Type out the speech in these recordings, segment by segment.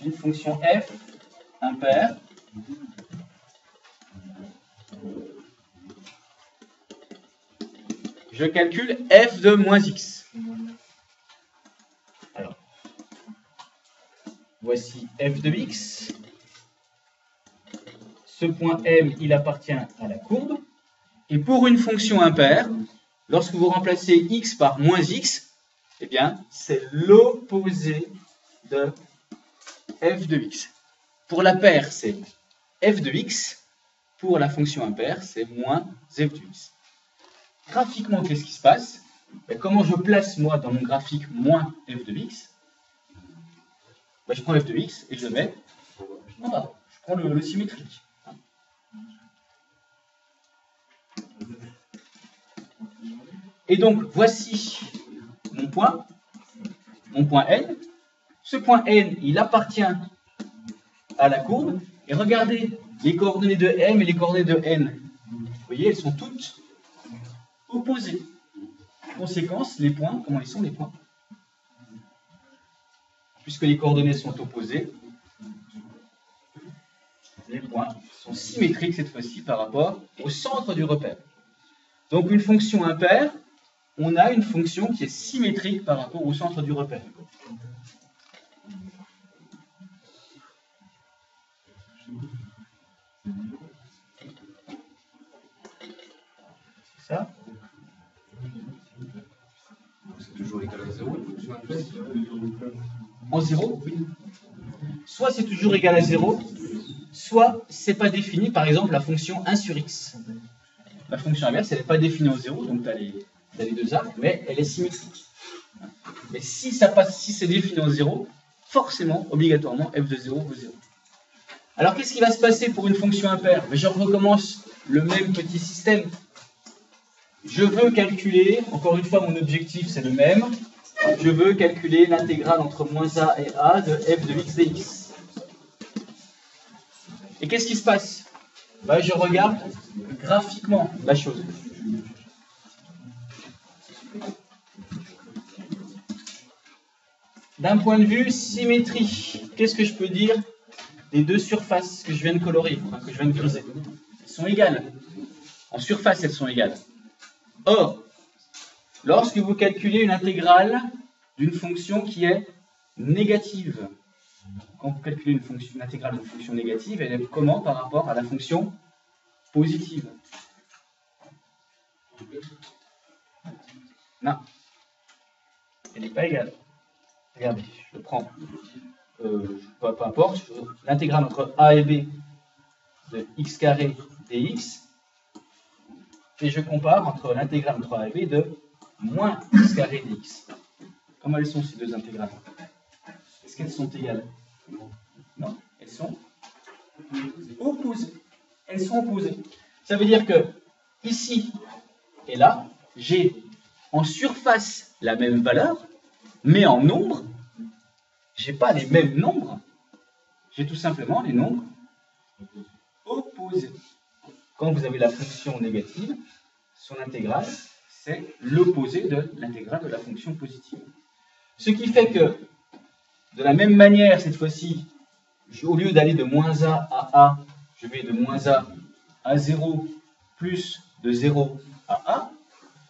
d'une fonction f impaire je calcule f de moins x. Alors, voici f de x. Ce point M, il appartient à la courbe. Et pour une fonction impaire, lorsque vous remplacez x par moins x, eh bien, c'est l'opposé de f de x. Pour la paire, c'est f de x. Pour la fonction impaire, c'est moins f de x. Graphiquement, qu'est-ce qui se passe? Et comment je place, moi, dans mon graphique, moins f de x? Ben, je prends f de x et je le mets en bas. Je prends le symétrique. Et donc, voici mon point N. Ce point N, il appartient à la courbe. Et regardez les coordonnées de M et les coordonnées de N. Vous voyez, elles sont toutes opposées. Conséquence, les points, comment ils sont les points? Puisque les coordonnées sont opposées, les points sont symétriques cette fois-ci par rapport au centre du repère. Donc une fonction impaire, on a une fonction qui est symétrique par rapport au centre du repère. C'est ça? C'est toujours égal à 0, une fonction impaire. En 0, oui. Soit c'est toujours égal à 0, soit c'est pas défini, par exemple la fonction 1 sur x. La fonction inverse, elle n'est pas définie en 0, donc tu as les deux arcs, mais elle est symétrique. Mais si c'est défini en 0, forcément, obligatoirement, f de 0 vaut 0. Alors qu'est-ce qui va se passer pour une fonction impaire? Je recommence le même petit système. Je veux calculer, encore une fois mon objectif c'est le même, je veux calculer l'intégrale entre moins a et a de f de x dx. Et qu'est-ce qui se passe? Je regarde graphiquement la chose. D'un point de vue symétrie, qu'est-ce que je peux dire des deux surfaces que je viens de colorer, que je viens de griser? Elles sont égales. En surface, elles sont égales. Or, lorsque vous calculez une intégrale d'une fonction qui est négative, quand vous calculez une intégrale d'une fonction négative, elle est comment par rapport à la fonction positive? Non. Elle n'est pas égale. Regardez, je prends, peu importe, l'intégrale entre a et b de x carré dx, et je compare entre l'intégrale entre a et b de moins x carré dx. Comment elles sont ces deux intégrales? Est-ce qu'elles sont égales? Non, elles sont opposées. Elles sont opposées. Ça veut dire que ici et là, j'ai en surface la même valeur, mais en nombre, j'ai pas les mêmes nombres. J'ai tout simplement les nombres opposés. Quand vous avez la fonction négative, son intégrale, c'est l'opposé de l'intégrale de la fonction positive. Ce qui fait que, de la même manière, cette fois-ci, au lieu d'aller de moins a à a, je vais de moins a à 0, plus de 0 à a,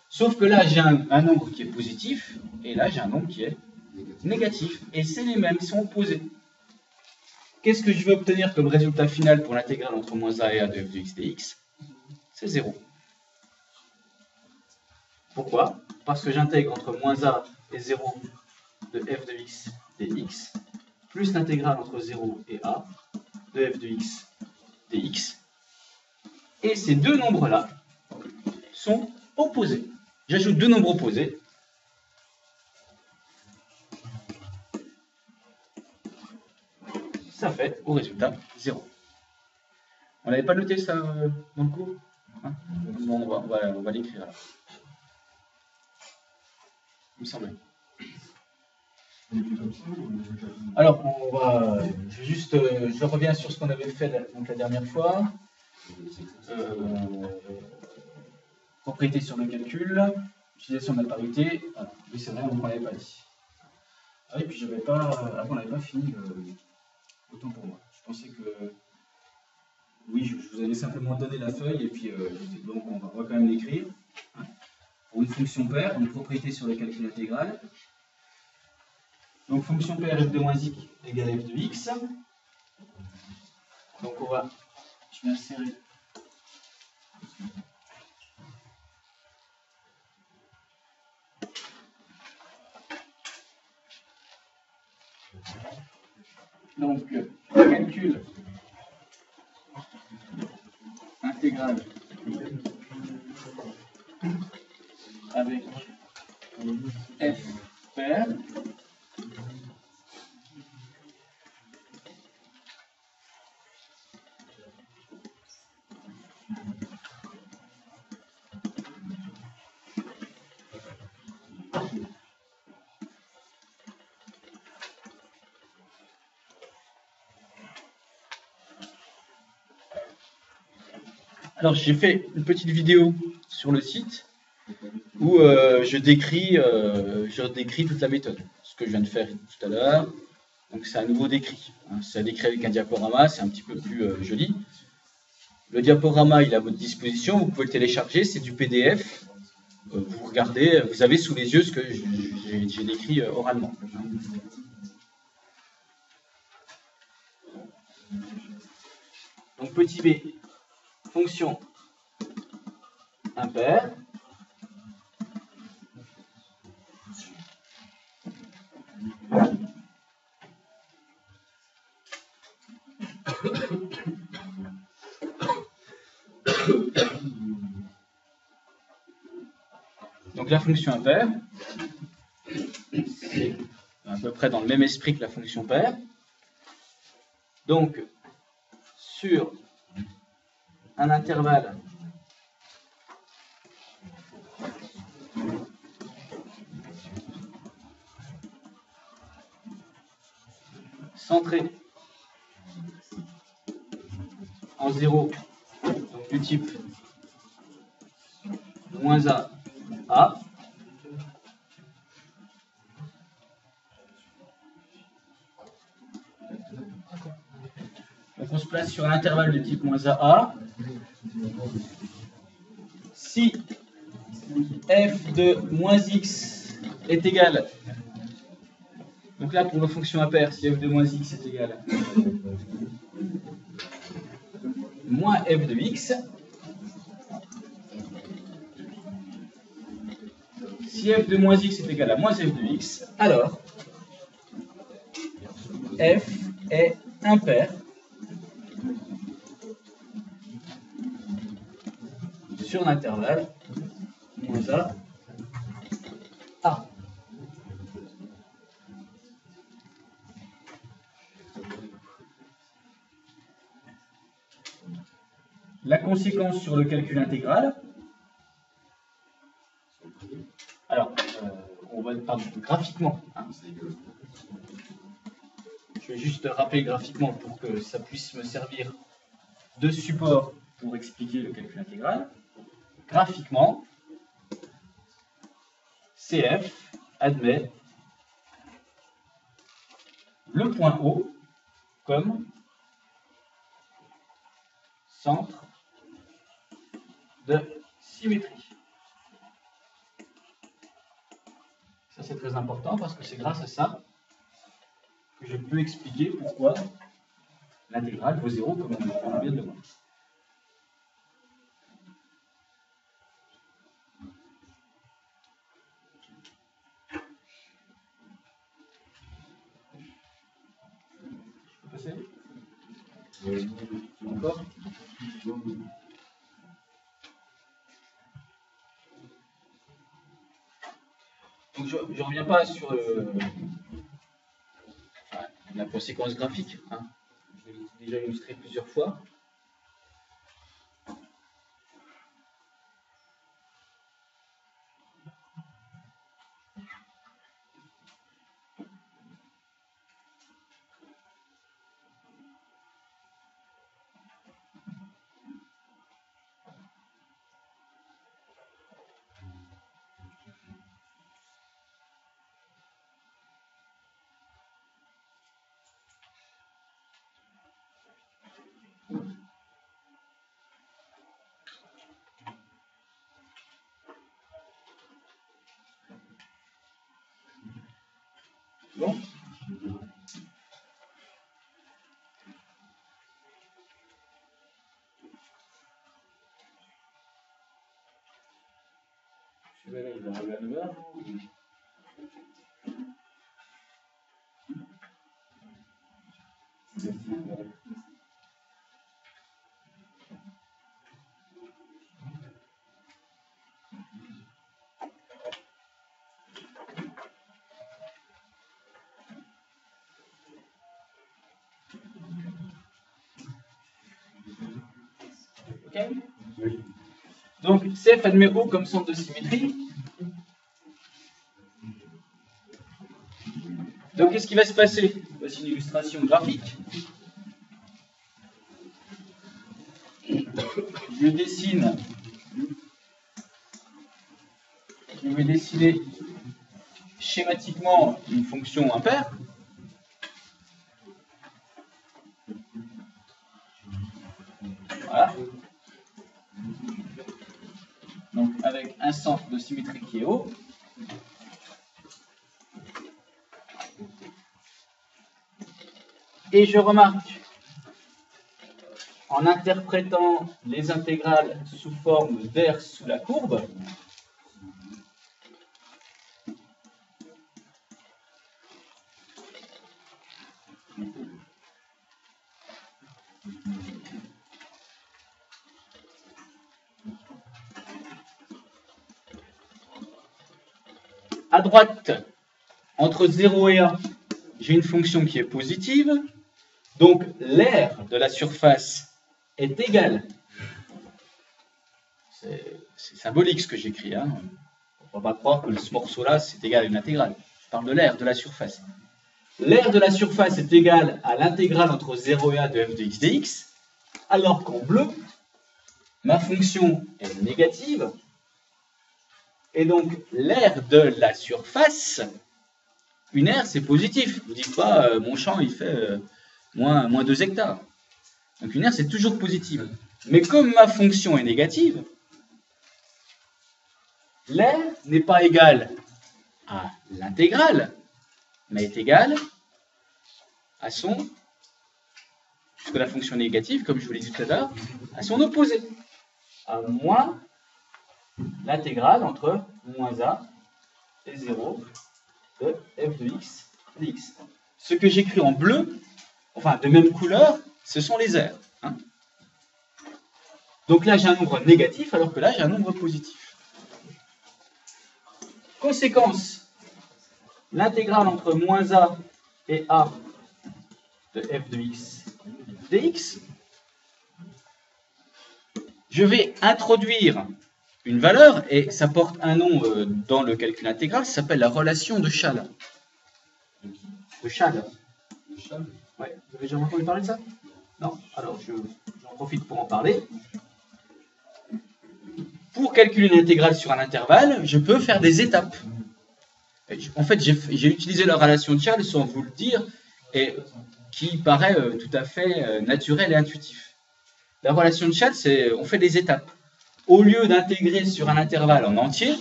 sauf que là, j'ai un nombre qui est positif, et là, j'ai un nombre qui est négatif. Et c'est les mêmes, ils sont opposés. Qu'est-ce que je veux obtenir comme résultat final pour l'intégrale entre moins a et a de f de x dx? C'est 0. Pourquoi? Parce que j'intègre entre moins a et 0 de f de x dx, plus l'intégrale entre 0 et a de f de x dx. Et ces deux nombres-là sont opposés. J'ajoute deux nombres opposés. Ça fait au résultat 0. On n'avait pas noté ça dans le cours, hein? Bon, on va l'écrire alors. Il me semble. Alors, je reviens sur ce qu'on avait fait la dernière fois. Propriété sur le calcul, utilisation de la parité. Voilà. Oui, c'est vrai, on ne l'avait pas dit. Ah oui, puis j'avais pas. Avant, on n'avait pas fini Oui, je vous avais simplement donné la feuille et puis donc on va quand même l'écrire. Hein. Pour une fonction paire, une propriété sur le calcul intégral. Donc fonction paire f de moins x égale f de x. Donc je vais insérer. Donc calcul intégral avec f paire. Alors j'ai fait une petite vidéo sur le site où je décris toute la méthode, ce que je viens de faire tout à l'heure. Donc c'est à nouveau décrit. Hein. C'est à décrire avec un diaporama, c'est un petit peu plus joli. Le diaporama, il est à votre disposition, vous pouvez le télécharger, c'est du PDF. Vous regardez, vous avez sous les yeux ce que j'ai décrit oralement. Donc petit b, fonction impaire. Donc la fonction impaire, c'est à peu près dans le même esprit que la fonction paire. Donc sur un intervalle centré en 0, donc du type moins a, donc on se place sur un intervalle de type moins a. Si f de moins x est égal, donc là pour nos fonctions impaires, si f de moins x est égal moins f de x, si f de moins x est égal à moins f de x, alors f est impair sur l'intervalle moins a. La conséquence sur le calcul intégral, alors on va pardon, graphiquement, hein. Je vais juste rappeler graphiquement pour que ça puisse me servir de support pour expliquer le calcul intégral. Graphiquement, CF admet le point O comme centre de symétrie. Ça c'est très important parce que c'est grâce à ça que je peux expliquer pourquoi l'intégrale vaut 0 comme on vient de le voir. Je peux passer ? Encore ? Donc je ne reviens pas sur la conséquence graphique. Hein. Je l'ai déjà illustré plusieurs fois. là, il va arriver à 9h. Ok. Donc CF admet O comme centre de symétrie. Donc qu'est-ce qui va se passer? Voici une illustration graphique. Je vais dessiner schématiquement une fonction impaire. Voilà. Donc avec un centre de symétrie qui est O. Et je remarque, en interprétant les intégrales sous forme d'air sous la courbe, à droite, entre 0 et 1, j'ai une fonction qui est positive. Donc, l'aire de la surface est égale. C'est symbolique ce que j'écris. Hein. On ne va pas croire que ce morceau-là, c'est égal à une intégrale. Je parle de l'aire de la surface. L'aire de la surface est égale à l'intégrale entre 0 et 1 de f de x dx, alors qu'en bleu, ma fonction est négative. Et donc, l'aire de la surface, une aire, c'est positif. Vous ne dites pas, mon champ, il fait moins 2 hectares. Donc, une aire, c'est toujours positive. Mais comme ma fonction est négative, l'aire n'est pas égale à l'intégrale, mais est égale à son, puisque la fonction négative, comme je vous l'ai dit tout à l'heure, à son opposé, à moins l'intégrale entre moins a et 0 de f de x dx. Ce que j'écris en bleu, enfin de même couleur, ce sont les aires. Hein. Donc là j'ai un nombre négatif, alors que là j'ai un nombre positif. Conséquence, l'intégrale entre moins a et a de f de x dx, je vais introduire une valeur, et ça porte un nom dans le calcul intégral, ça s'appelle la relation de Chasles. De Chasles. Ouais. Vous avez déjà entendu parler de ça? Non? Alors, j'en profite pour en parler. Pour calculer une intégrale sur un intervalle, je peux faire des étapes. En fait, j'ai utilisé la relation de Chasles sans vous le dire, et qui paraît tout à fait naturel et intuitif. La relation de Chasles, c'est on fait des étapes. Au lieu d'intégrer sur un intervalle en entier,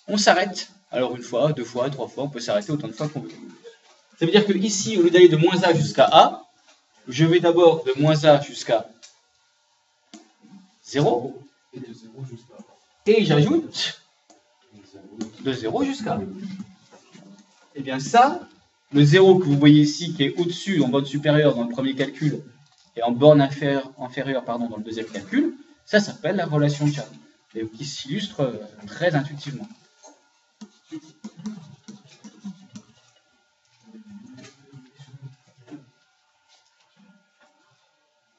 on s'arrête. Alors une fois, 2 fois, 3 fois, on peut s'arrêter autant de fois qu'on veut. Ça veut dire que ici, au lieu d'aller de moins a jusqu'à a, je vais d'abord de moins a jusqu'à 0. Et de 0 jusqu'à A. Et j'ajoute de 0 jusqu'à A. Et bien ça, le 0 que vous voyez ici, qui est au-dessus, en borne supérieure dans le premier calcul, et en borne inférieure dans le deuxième calcul, ça s'appelle la relation de Chasles, et qui s'illustre très intuitivement.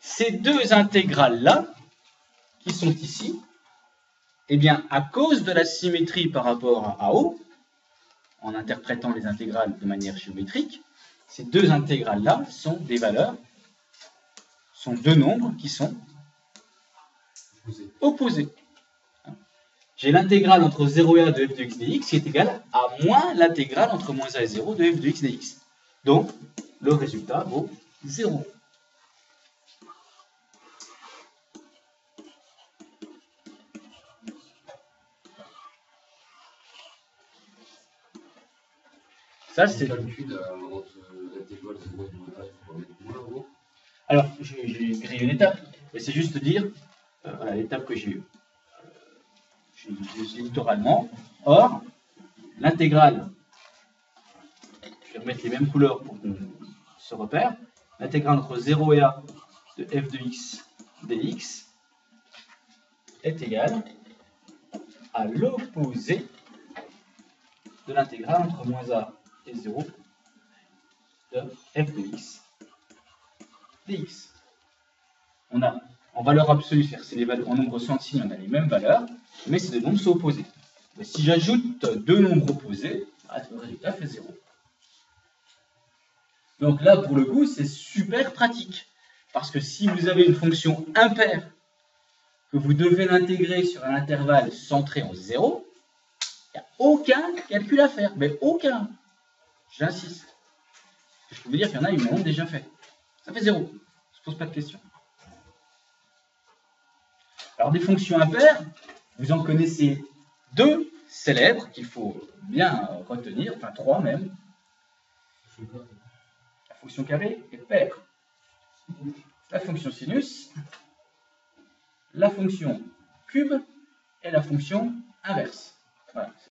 Ces deux intégrales-là, qui sont ici, eh bien, à cause de la symétrie par rapport à O, en interprétant les intégrales de manière géométrique, ces deux intégrales-là sont des valeurs, sont deux nombres qui sont opposés. J'ai l'intégrale entre 0 et 1 de f de x dx qui est égale à moins l'intégrale entre moins 1 et 0 de f de x dx. Donc, le résultat vaut 0. Ça, c'est le calcul entre l'intégrale 0 et moins a, il faut mettre moins haut. Alors, j'ai créé une étape, mais c'est juste dire, voilà l'étape que j'ai je dis littéralement. Or, l'intégrale, je vais remettre les mêmes couleurs pour qu'on se repère. L'intégrale entre 0 et a de f de x dx est égale à l'opposé de l'intégrale entre moins a et 0 de f de x dx. On a en valeur absolue, c'est les valeurs en nombre sans signe, on a les mêmes valeurs, mais c'est des nombres sont opposés. Mais si j'ajoute deux nombres opposés, le résultat fait 0. Donc là, pour le coup, c'est super pratique. Parce que si vous avez une fonction impaire, que vous devez l'intégrer sur un intervalle centré en 0, il n'y a aucun calcul à faire. Mais aucun. J'insiste. Je peux vous dire qu'il y en a, ils m'ont déjà fait. Ça fait 0. On ne se pose pas de questions. Alors, des fonctions impaires, vous en connaissez deux célèbres qu'il faut bien retenir, enfin 3 même. La fonction carré est paire. La fonction sinus, la fonction cube et la fonction inverse. Voilà.